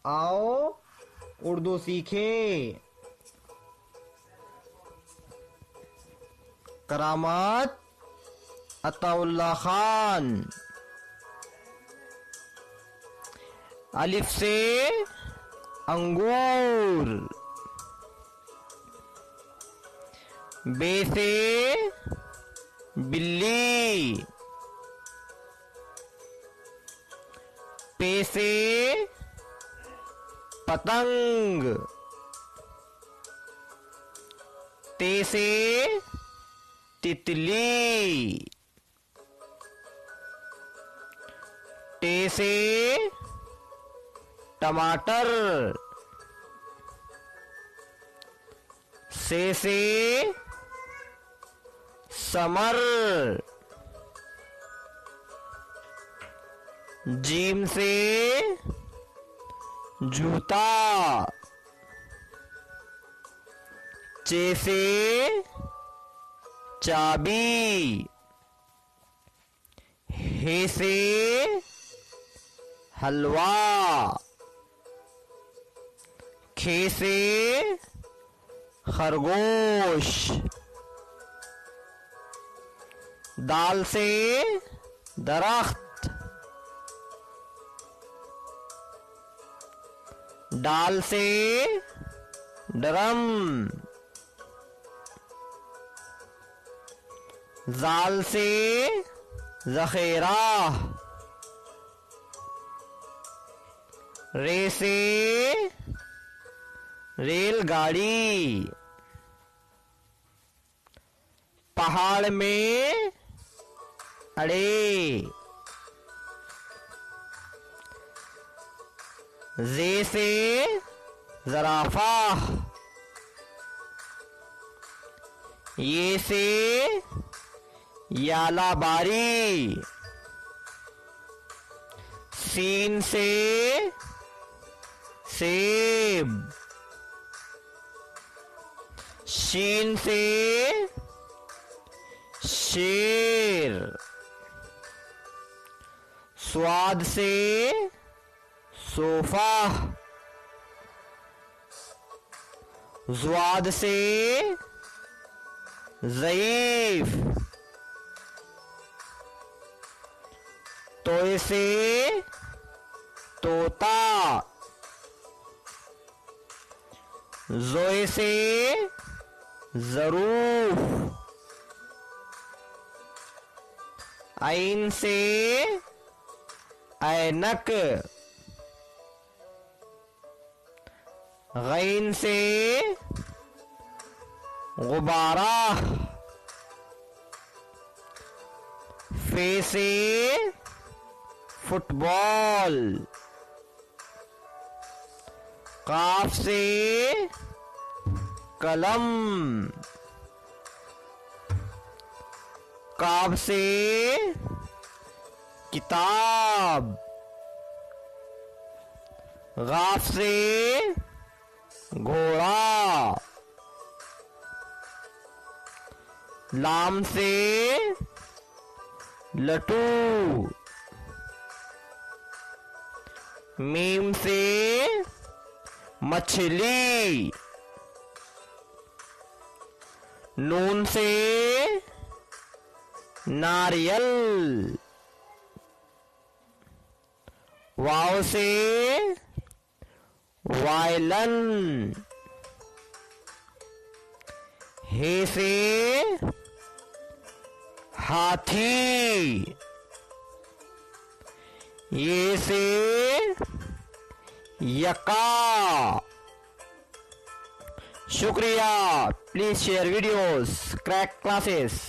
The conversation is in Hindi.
आओ उर्दू सीखें। करामत अताउल्लाह खान। अलिफ से अंगूर। बे से बिल्ली। पे से पतंग। ते से तितली। टे से टमाटर। से समर। जीम से जूता। चे से चाबी। हे से हलवा। खे से खरगोश। दाल से दरख्त। डाल से ड्रम। जाल से जखेरा। रे से रेलगाड़ी। पहाड़ में अड़े। जे से जराफा। ये से यालाबारी। सीन से सेब। शीन से शेर। स्वाद से सोफा। ज़्वाद से ज़ईफ। तोए से तोता। ज़ोए से ज़रूफ। आइन से ऐनक। गैन से गुब्बारा। फे से फुटबॉल। काफ से कलम। काब से किताब। गाफ से घोड़ा। लाम से लट्टू। मीम से मछली। नून से नारियल। वाव से वायलन। हे से हाथी। ये से यका। शुक्रिया। Please share videos. Crack classes.